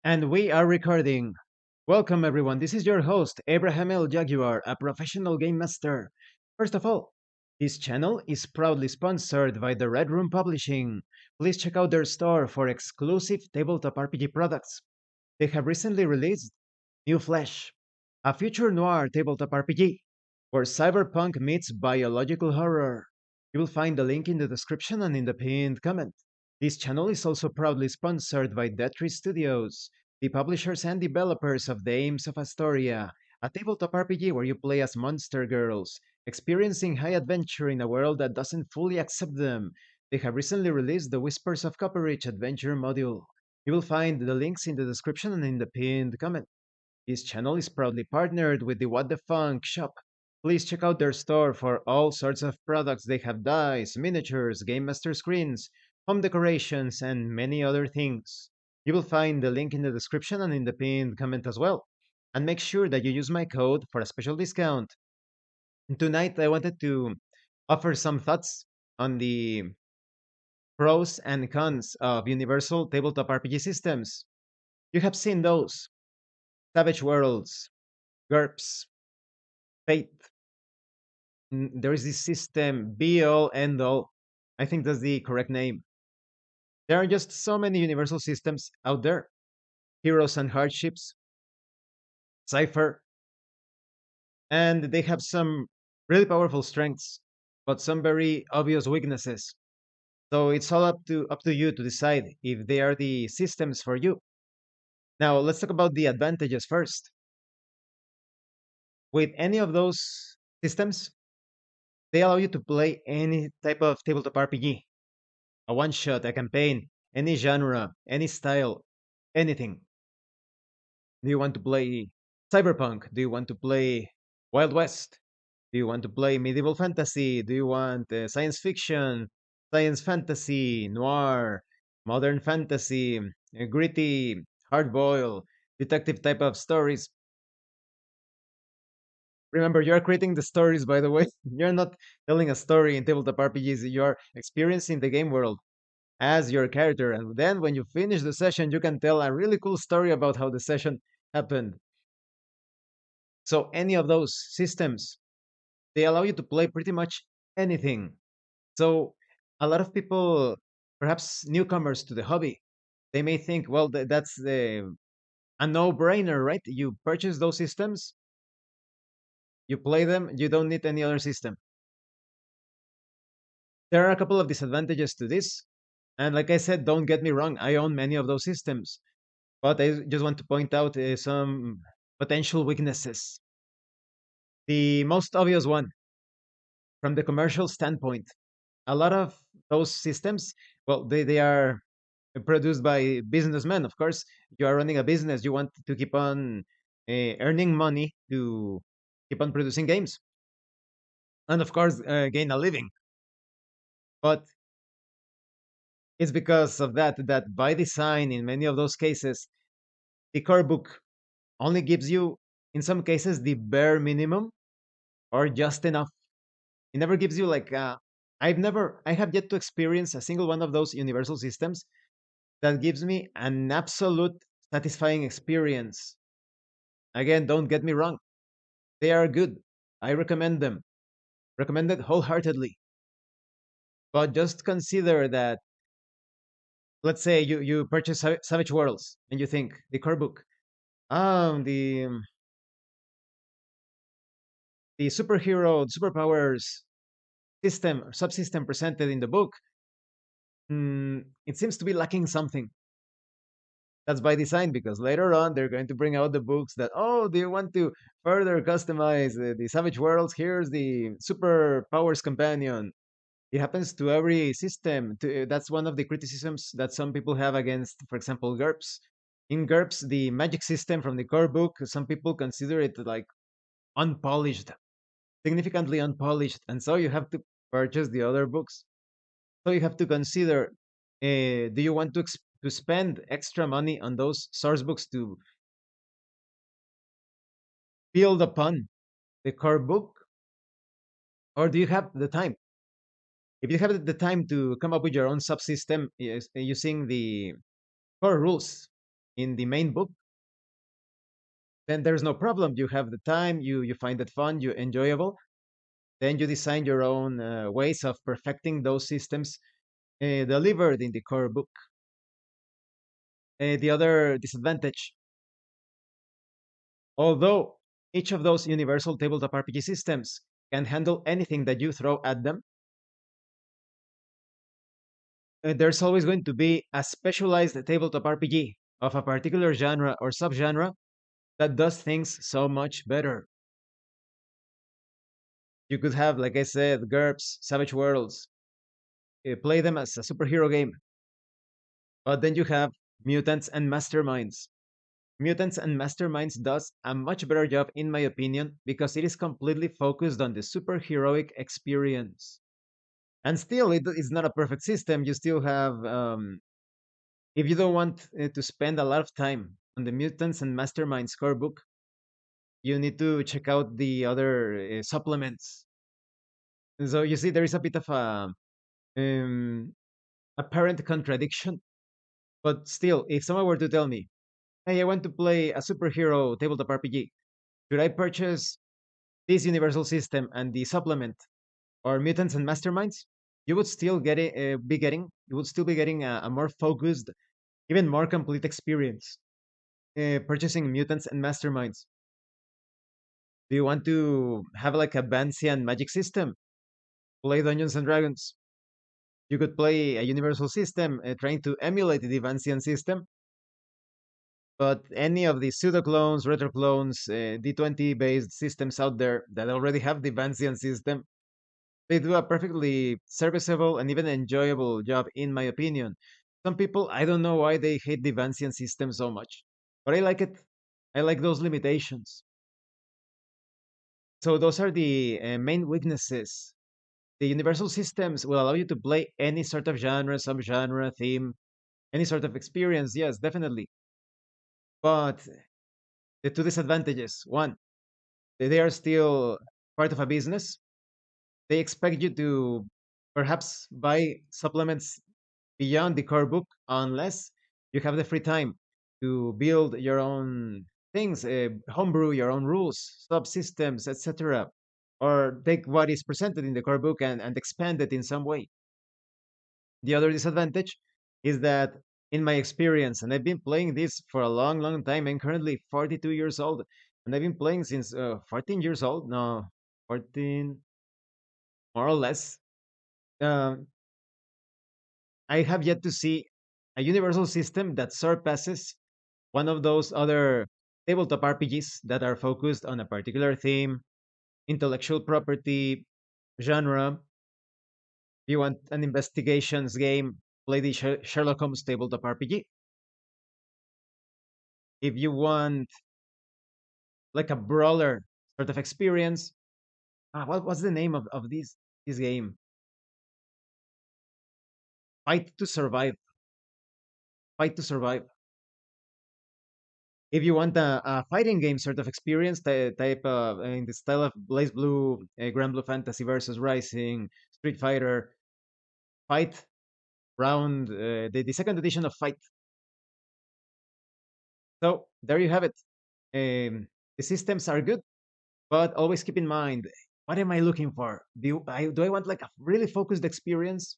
And we are recording. Welcome, everyone. This is your host, Abraham L. Jaguar, a professional game master. First of all, this channel is proudly sponsored by the Red Room Publishing. Please check out their store for exclusive tabletop RPG products. They have recently released New Flesh, a future noir tabletop RPG where cyberpunk meets biological horror. You will find the link in the description and in the pinned comment. This channel is also proudly sponsored by Dead Tree Studios, the publishers and developers of Dames of Asstoria, a tabletop RPG where you play as monster girls, experiencing high adventure in a world that doesn't fully accept them. They have recently released the Whispers of Copperich adventure module. You will find the links in the description and in the pinned comment. This channel is proudly partnered with the What the Funk shop. Please check out their store for all sorts of products. They have dice, miniatures, Game Master screens, home decorations, and many other things. You will find the link in the description and in the pinned comment as well. And make sure that you use my code for a special discount. Tonight, I wanted to offer some thoughts on the pros and cons of universal tabletop RPG systems. You have seen those Savage Worlds, GURPS, Fate. There is this system, be all, end all. I think that's the correct name. There are just so many universal systems out there. Heroes and Hardships, Cypher, and they have some really powerful strengths, but some very obvious weaknesses. So it's all up to you to decide if they are the systems for you. Now let's talk about the advantages first. With any of those systems, they allow you to play any type of tabletop RPG, a one shot, a campaign, any genre, any style, anything. Do you want to play cyberpunk? Do you want to play Wild West? Do you want to play medieval fantasy? Do you want science fiction, science fantasy, noir, modern fantasy, gritty, hard boiled, detective type of stories? Remember, you're creating the stories, by the way. You're not telling a story in tabletop RPGs. You're experiencing the game world as your character. And then when you finish the session, you can tell a really cool story about how the session happened. So, any of those systems, they allow you to play pretty much anything. So, a lot of people, perhaps newcomers to the hobby, they may think, well, that's a no brainer, right? You purchase those systems, you play them, you don't need any other system. There are a couple of disadvantages to this. And like I said, don't get me wrong, I own many of those systems. But I just want to point out some potential weaknesses. The most obvious one, from the commercial standpoint, a lot of those systems, well, they are produced by businessmen. Of course, you are running a business, you want to keep on earning money to keep on producing games, and of course, gain a living. But it's because of that by design, in many of those cases, the core book only gives you, in some cases, the bare minimum or just enough. It never gives you like I have yet to experience a single one of those universal systems that gives me an absolute satisfying experience. Again, don't get me wrong, they are good. I recommend them, recommend it wholeheartedly. But just consider that, let's say you purchase Savage Worlds and you think the core book, the superhero superpowers system or subsystem presented in the book, it seems to be lacking something. That's by design because later on they're going to bring out the books that, oh, do you want to further customize the Savage Worlds? Here's the Superpowers Companion. It happens to every system. That's one of the criticisms that some people have against, for example, GURPS. In GURPS, the magic system from the core book, some people consider it like unpolished, significantly unpolished, and so you have to purchase the other books. So you have to consider: do you want to spend extra money on those source books to build upon the core book, or do you have the time? If you have the time to come up with your own subsystem using the core rules, in the main book, then there's no problem. You have the time, you find it fun, you enjoyable. Then you design your own ways of perfecting those systems delivered in the core book. The other disadvantage, although each of those universal tabletop RPG systems can handle anything that you throw at them, there's always going to be a specialized tabletop RPG of a particular genre or subgenre that does things so much better. You could have, like I said, GURPS, Savage Worlds, play them as a superhero game, but then you have Mutants and Masterminds. Mutants and Masterminds does a much better job, in my opinion, because it is completely focused on the superheroic experience. And still, it is not a perfect system. You still have, if you don't want to spend a lot of time on the Mutants and Masterminds core book, you need to check out the other supplements. So you see, there is a bit of a apparent contradiction. But still, if someone were to tell me, "Hey, I want to play a superhero tabletop RPG. Should I purchase this universal system and the supplement, or Mutants and Masterminds?" You would still you would still be getting a more focused, even more complete experience purchasing Mutants and Masterminds. Do you want to have like a Bansian magic system? Play Dungeons and Dragons. You could play a universal system trying to emulate the Bansian system, but any of the pseudo clones, retro clones, D20 based systems out there that already have the Bansian system, they do a perfectly serviceable and even enjoyable job, in my opinion. Some people, I don't know why they hate the Bansian system so much, but I like it. I like those limitations. So those are the main weaknesses. The universal systems will allow you to play any sort of genre, subgenre, theme, any sort of experience. Yes, definitely. But the two disadvantages: one, they are still part of a business. They expect you to perhaps buy supplements beyond the core book unless you have the free time to build your own things, homebrew your own rules, subsystems, etc. Or take what is presented in the core book and expand it in some way. The other disadvantage is that, in my experience, and I've been playing this for a long, long time, I'm currently 42 years old, and I've been playing since 14 years old. No, 14, more or less. Um, I have yet to see a universal system that surpasses one of those other tabletop RPGs that are focused on a particular theme, intellectual property, genre. If you want an investigations game, play the Sherlock Holmes tabletop RPG. If you want like a brawler sort of experience, what's the name of this game? Fight to Survive. Fight to Survive. If you want a fighting game sort of experience, type in the style of Blaze Blue, Grand Blue Fantasy versus Rising, Street Fighter, Fight Round, the second edition of Fight. So there you have it. The systems are good, but always keep in mind, what am I looking for? Do I want like a really focused experience?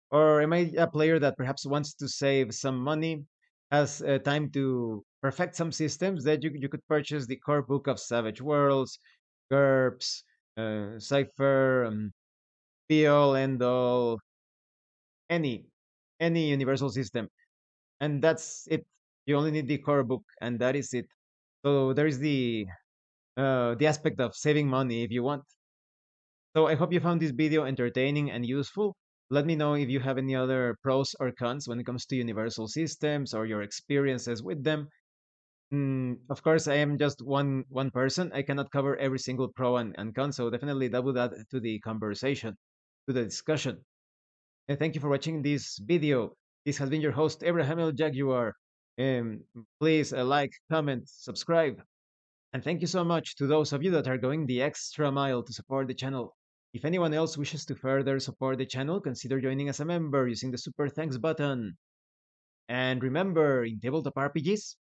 Or am I a player that perhaps wants to save some money, has time to perfect some systems that you could purchase the core book of Savage Worlds, GURPS, Cypher, be all end all, any any universal system, and that's it. You only need the core book, and that is it. So there is the aspect of saving money if you want. So I hope you found this video entertaining and useful. Let me know if you have any other pros or cons when it comes to universal systems or your experiences with them. Of course, I am just one person. I cannot cover every single pro and con, so definitely that would add to the conversation, to the discussion. And thank you for watching this video. This has been your host, Abraham El Jaguar. Please like, comment, subscribe. And thank you so much to those of you that are going the extra mile to support the channel. If anyone else wishes to further support the channel, consider joining as a member using the super thanks button. And remember, in tabletop RPGs,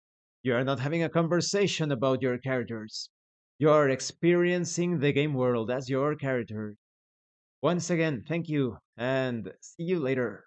you are not having a conversation about your characters. You are experiencing the game world as your character. Once again, thank you, and see you later.